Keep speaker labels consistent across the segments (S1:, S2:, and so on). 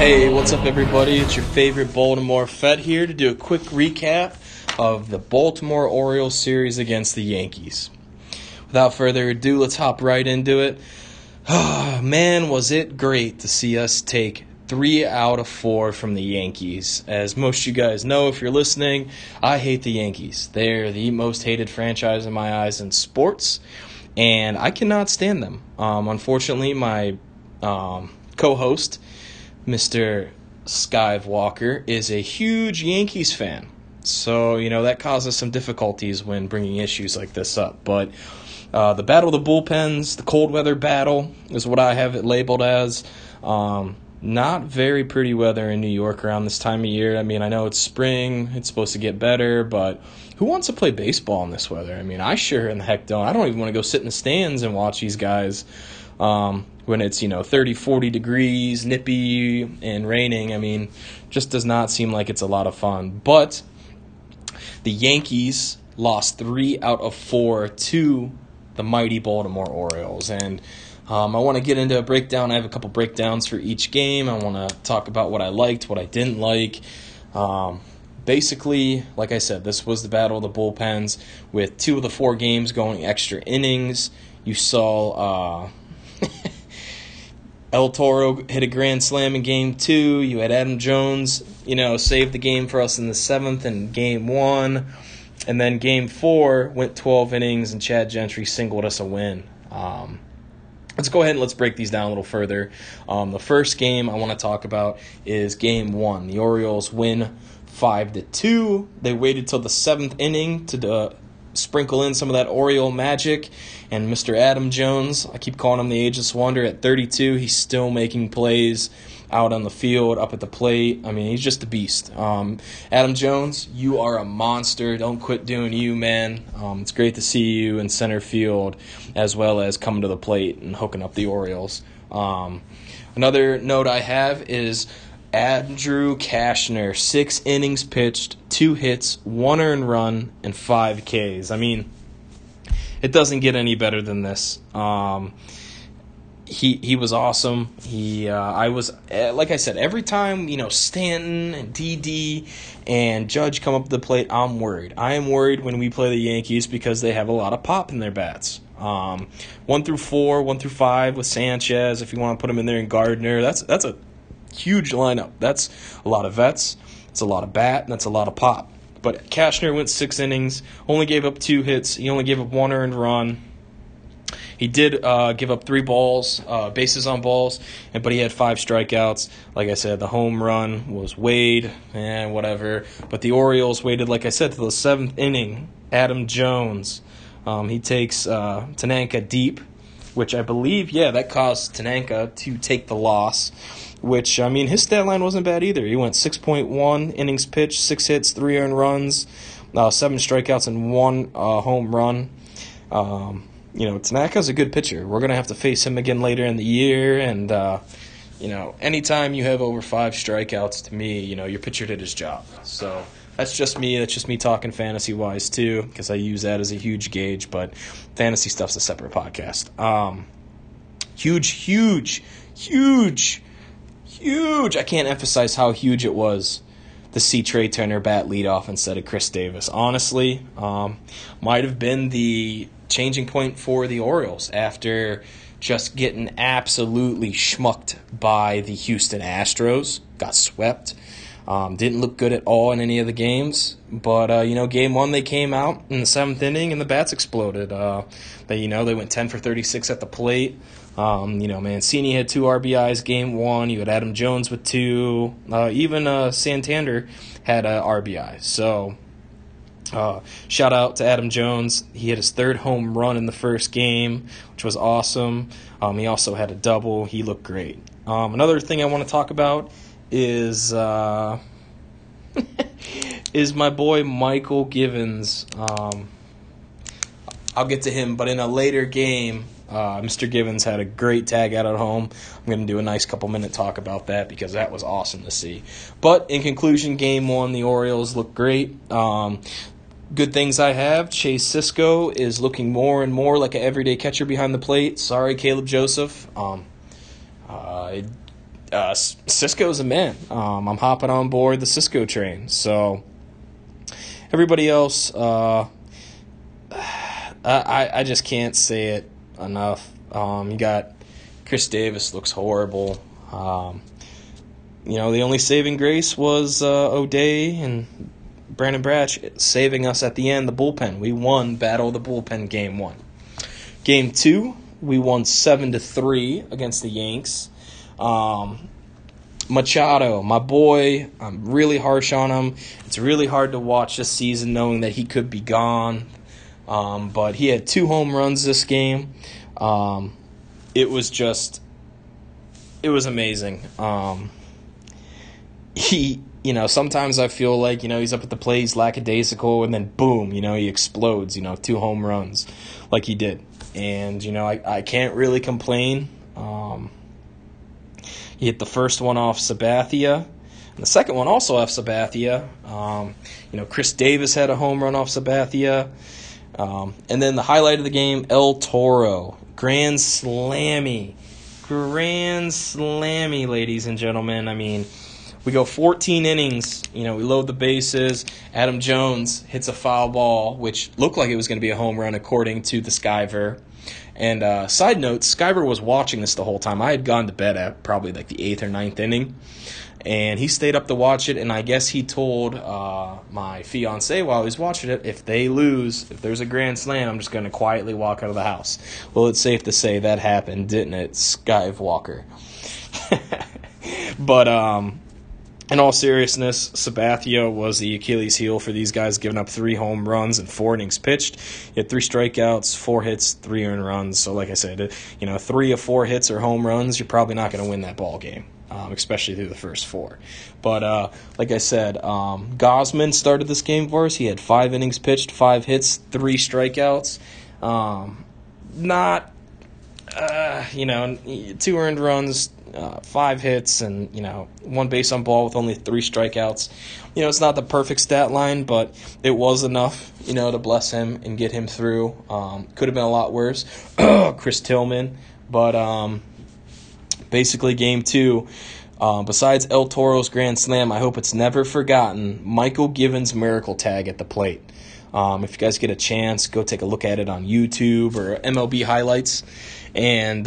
S1: Hey, what's up everybody? It's your favorite Baltimore Fett here to do a quick recap of the Baltimore Orioles series against the Yankees. Without further ado, let's hop right into it. Man, was it great to see us take 3 out of 4 from the Yankees. As most of you guys know, if you're listening, I hate the Yankees. They're the most hated franchise in my eyes in sports, and I cannot stand them. Unfortunately, my co-host, Mr. SkiveWalker, is a huge Yankees fan. So, that causes some difficulties when bringing issues like this up. But the Battle of the Bullpens, the cold weather battle, is what I have it labeled as. Not very pretty weather in New York around this time of year. I mean, I know it's spring, it's supposed to get better, but who wants to play baseball in this weather? I mean, I sure in the heck don't. I don't even want to go sit in the stands and watch these guys when it's, 30, 40 degrees, nippy, and raining. I mean, just does not seem like it's a lot of fun. But the Yankees lost 3 out of 4 to the mighty Baltimore Orioles. And I want to get into a breakdown. I have a couple breakdowns for each game. I want to talk about what I liked, what I didn't like. Basically, like I said, this was the Battle of the Bullpens with 2 of the 4 games going extra innings. You saw El Toro hit a grand slam in Game 2. You had Adam Jones, save the game for us in the 7th in Game 1. And then Game 4 went 12 innings, and Chad Gentry singled us a win. Let's go ahead and let's break these down a little further. The first game I want to talk about is Game 1. The Orioles win 5-2. They waited till the 7th inning to sprinkle in some of that Oriole magic, and Mr. Adam Jones, I keep calling him the ageless wonder, at 32, he's still making plays out on the field, up at the plate. I mean, he's just a beast. Adam Jones, you are a monster. Don't quit doing you, man. It's great to see you in center field as well as coming to the plate and hooking up the Orioles. Another note I have is Andrew Cashner, 6 innings pitched, 2 hits, 1 earned run, and 5 Ks. I mean, it doesn't get any better than this. He was awesome. I was, like I said, every time, Stanton and DD and Judge come up to the plate, I'm worried. I am worried when we play the Yankees because they have a lot of pop in their bats. 1 through 4, 1 through 5 with Sanchez, if you want to put him in there, and Gardner. That's a huge lineup. That's a lot of vets. That's a lot of bat, and that's a lot of pop. But Cashner went 6 innings, only gave up 2 hits. He only gave up 1 earned run. He did give up 3 balls, bases on balls, but he had 5 strikeouts. Like I said, the home run was Wade, and whatever. But the Orioles waited, like I said, to the 7th inning. Adam Jones, he takes Tanaka deep, which I believe, that caused Tanaka to take the loss. Which, I mean, his stat line wasn't bad either. He went 6.1 innings pitched, 6 hits, 3 earned runs, 7 strikeouts, and 1 home run. Tanaka's a good pitcher. We're going to have to face him again later in the year. And, anytime you have over 5 strikeouts, to me, your pitcher did his job. So that's just me. That's just me talking fantasy-wise, too, because I use that as a huge gauge. But fantasy stuff's a separate podcast. Huge. I can't emphasize how huge it was to see Trey Turner bat leadoff instead of Chris Davis. Honestly, might have been the changing point for the Orioles after just getting absolutely schmucked by the Houston Astros. Got swept. Didn't look good at all in any of the games. But, Game 1 they came out in the 7th inning and the bats exploded. They went 10 for 36 at the plate. Mancini had 2 RBIs Game 1. You had Adam Jones with 2. Even Santander had a RBI. So, shout out to Adam Jones. He hit his 3rd home run in the first game, which was awesome. He also had a double. He looked great. Another thing I want to talk about is is my boy Michael Givens. I'll get to him, but in a later game, Mr. Givens had a great tag out at home. I'm going to do a nice couple-minute talk about that because that was awesome to see. But in conclusion, Game 1, the Orioles look great. Good things I have. Chase Sisco is looking more and more like an everyday catcher behind the plate. Sorry, Caleb Joseph. Cisco's a man. I'm hopping on board the Cisco train. So everybody else, I just can't say it enough. You got Chris Davis looks horrible. The only saving grace was O'Day and Brandon Bratch saving us at the end, the bullpen. We won Battle of the Bullpen Game 1. Game 2, we won 7-3 against the Yanks. Machado, my boy, I'm really harsh on him. It's really hard to watch this season knowing that he could be gone. But he had 2 home runs this game. It was amazing. Sometimes I feel like, he's up at the plate, he's lackadaisical, and then boom, he explodes, 2 home runs like he did. And, I can't really complain. He hit the first one off Sabathia, and the second one also off Sabathia. Chris Davis had a home run off Sabathia. And then the highlight of the game, El Toro. Grand slammy, ladies and gentlemen. I mean, we go 14 innings. We load the bases. Adam Jones hits a foul ball, which looked like it was going to be a home run according to the Skiver. And side note, Skiver was watching this the whole time. I had gone to bed at probably like the 8th or 9th inning. And he stayed up to watch it, and I guess he told my fiance while he was watching it, if they lose, if there's a grand slam, I'm just going to quietly walk out of the house. Well, it's safe to say that happened, didn't it, SkiveWalker? But in all seriousness, Sabathia was the Achilles heel for these guys, giving up 3 home runs and 4 innings pitched. He had 3 strikeouts, 4 hits, 3 earned runs. So like I said, 3 of 4 hits or home runs, you're probably not going to win that ball game. Especially through the first 4. But like I said, Gosman started this game for us. He had 5 innings pitched, 5 hits, 3 strikeouts. 2 earned runs, 5 hits, and 1 base on ball with only 3 strikeouts. It's not the perfect stat line, but it was enough, to bless him and get him through. Could have been a lot worse. Chris Tillman, but basically, Game 2, besides El Toro's grand slam, I hope it's never forgotten, Michael Givens' miracle tag at the plate. If you guys get a chance, go take a look at it on YouTube or MLB highlights, and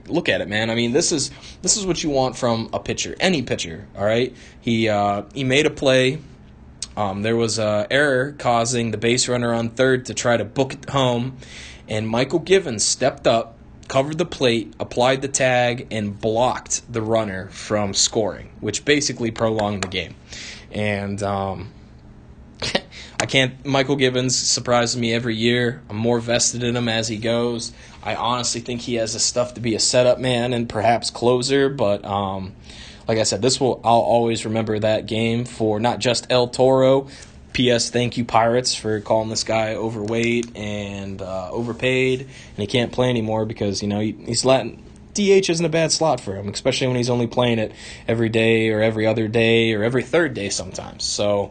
S1: look at it, man. I mean, this is what you want from a pitcher, any pitcher. All right, he made a play. There was an error causing the base runner on third to try to book it home, and Michael Givens stepped up, covered the plate, applied the tag, and blocked the runner from scoring, which basically prolonged the game. And Michael Givens surprises me every year. I'm more vested in him as he goes. I honestly think he has the stuff to be a setup man and perhaps closer, but like I said, I'll always remember that game for not just El Toro. P.S. Thank you, Pirates, for calling this guy overweight and overpaid, and he can't play anymore because, he's Latin. DH isn't a bad slot for him, especially when he's only playing it every day or every other day or every third day sometimes. So,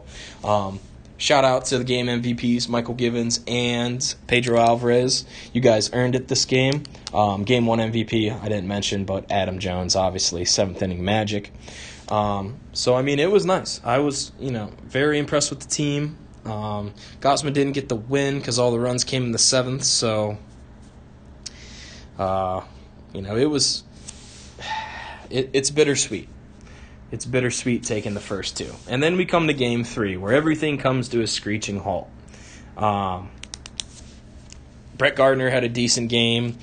S1: shout out to the game MVPs, Michael Givens and Pedro Alvarez. You guys earned it this game. Game 1 MVP, I didn't mention, but Adam Jones, obviously, 7th inning magic. So, it was nice. I was, very impressed with the team. Gosman didn't get the win because all the runs came in the 7th. So, it's bittersweet. It's bittersweet taking the first 2. And then we come to Game 3, where everything comes to a screeching halt. Brett Gardner had a decent game.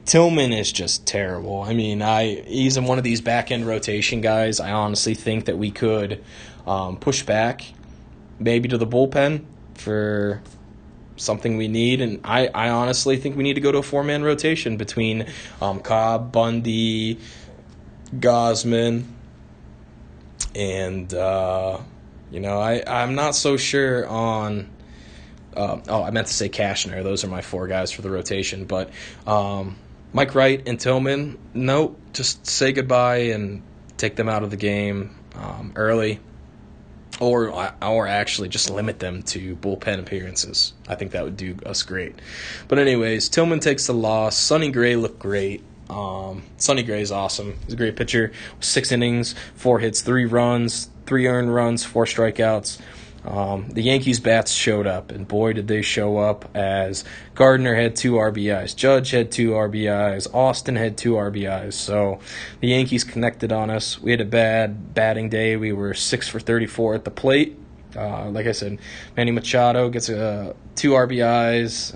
S1: Tillman is just terrible. He's in one of these back-end rotation guys. I honestly think that we could push back maybe to the bullpen for something we need. And I honestly think we need to go to a 4-man rotation between Cobb, Bundy, Gosman, and, I'm not so sure on I meant to say Cashner. Those are my 4 guys for the rotation. But Mike Wright and Tillman, nope, just say goodbye and take them out of the game early. Or actually just limit them to bullpen appearances. I think that would do us great. But anyways, Tillman takes the loss. Sonny Gray looked great. Sonny Gray's awesome. He's a great pitcher. 6 innings, 4 hits, 3 runs, 3 earned runs, 4 strikeouts. The Yankees bats showed up, and boy did they show up, as Gardner had 2 RBIs, Judge had 2 RBIs, Austin had 2 RBIs. So the Yankees connected on us. We had a bad batting day. We were 6 for 34 at the plate. Like I said, Manny Machado gets 2 RBIs.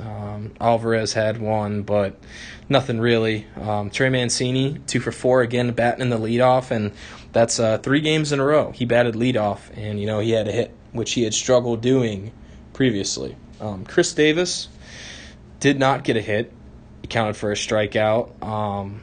S1: Alvarez had 1, but nothing really. Trey Mancini, 2 for 4, again batting in the leadoff, and that's 3 games in a row. He batted leadoff, and he had a hit, which he had struggled doing previously. Chris Davis did not get a hit. He counted for a strikeout.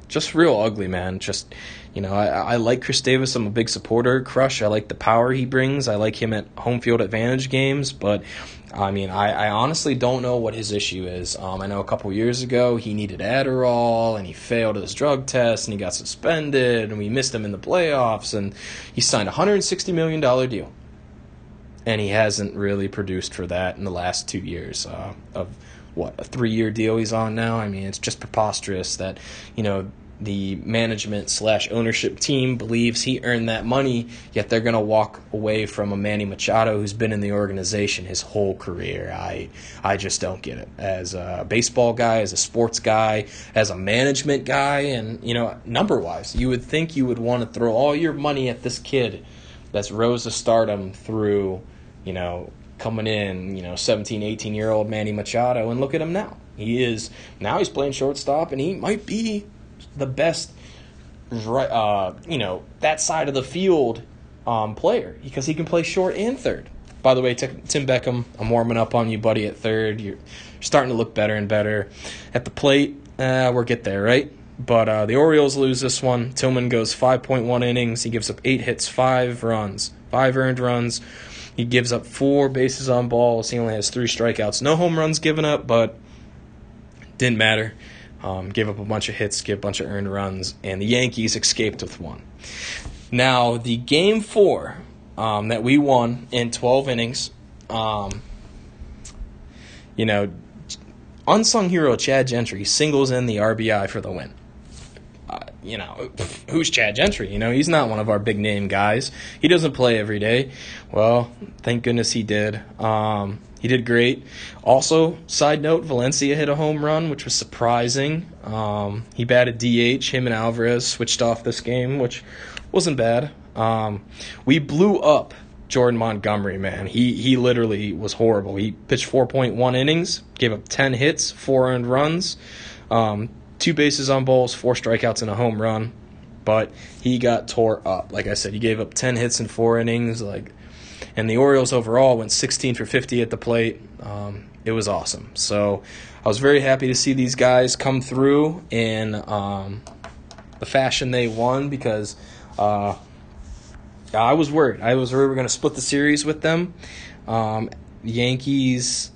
S1: Just real ugly, man. Just, I like Chris Davis. I'm a big supporter. Crush, I like the power he brings. I like him at home field advantage games. But, I honestly don't know what his issue is. I know a couple years ago he needed Adderall, and he failed his drug test, and he got suspended, and we missed him in the playoffs, and he signed a $160 million deal. And he hasn't really produced for that in the last 2 years of a 3-year deal he's on now. It's just preposterous that, the management/ownership team believes he earned that money, yet they're going to walk away from a Manny Machado who's been in the organization his whole career. I just don't get it. As a baseball guy, as a sports guy, as a management guy, and, number-wise, you would think you would want to throw all your money at this kid that's rose to stardom through, coming in, 17, 18-year-old Manny Machado, and look at him now. He's playing shortstop, and he might be the best, that side of the field player, because he can play short and third. By the way, Tim Beckham, I'm warming up on you, buddy, at third. You're starting to look better and better. At the plate, we'll get there, right? But the Orioles lose this one. Tillman goes 5.1 innings. He gives up 8 hits, 5 runs, 5 earned runs. He gives up 4 bases on balls. He only has 3 strikeouts. No home runs given up, but didn't matter. Gave up a bunch of hits, gave a bunch of earned runs, and the Yankees escaped with 1. Now, the Game 4 that we won in 12 innings, unsung hero Chad Gentry singles in the RBI for the win. Who's Chad Gentry? He's not one of our big-name guys. He doesn't play every day. Well, thank goodness he did. He did great. Also, side note, Valencia hit a home run, which was surprising. He batted DH. Him and Alvarez switched off this game, which wasn't bad. We blew up Jordan Montgomery, man. He literally was horrible. He pitched 4.1 innings, gave up 10 hits, 4 earned runs, 2 bases on balls, 4 strikeouts, and a home run. But he got tore up. Like I said, he gave up 10 hits in 4 innings. And the Orioles overall went 16 for 50 at the plate. It was awesome. So I was very happy to see these guys come through in the fashion they won, because I was worried. We were going to split the series with them. Yankees...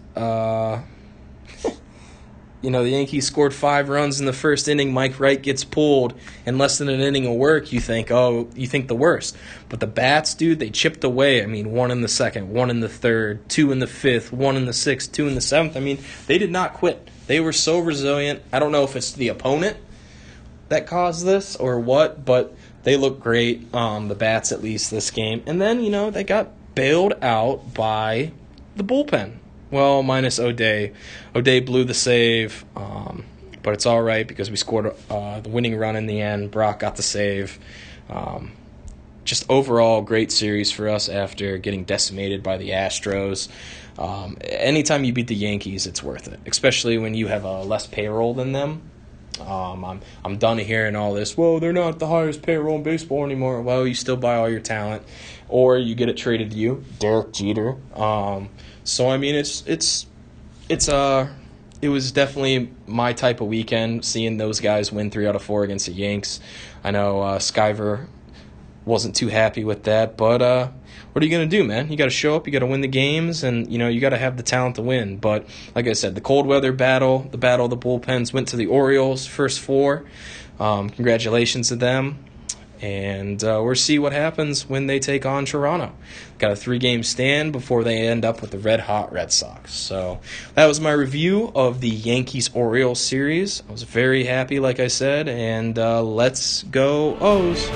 S1: the Yankees scored 5 runs in the first inning. Mike Wright gets pulled in less than an inning of work. You think the worst. But the bats, dude, they chipped away. 1 in the second, 1 in the third, 2 in the fifth, 1 in the sixth, 2 in the seventh. They did not quit. They were so resilient. I don't know if it's the opponent that caused this or what, but they look great, the bats at least this game. And then, they got bailed out by the bullpen. Well, minus O'Day. O'Day blew the save, but it's all right because we scored the winning run in the end. Brock got the save. Just overall, great series for us after getting decimated by the Astros. Anytime you beat the Yankees, it's worth it, especially when you have a less payroll than them. I'm done hearing all this. Well, they're not the highest payroll in baseball anymore. Well, you still buy all your talent, or you get it traded to you, Derek Jeter. So it was definitely my type of weekend, seeing those guys win 3 out of 4 against the Yanks. I know Skiver wasn't too happy with that, but what are you going to do, man? You got to show up, you got to win the games, and you got to have the talent to win. But like I said, the cold weather battle, the battle of the bullpens went to the Orioles, first 4. Congratulations to them. and we'll see what happens when they take on Toronto. Got a 3-game stand before they end up with the red-hot Red Sox. So that was my review of the Yankees-Orioles series. I was very happy, like I said, and let's go O's.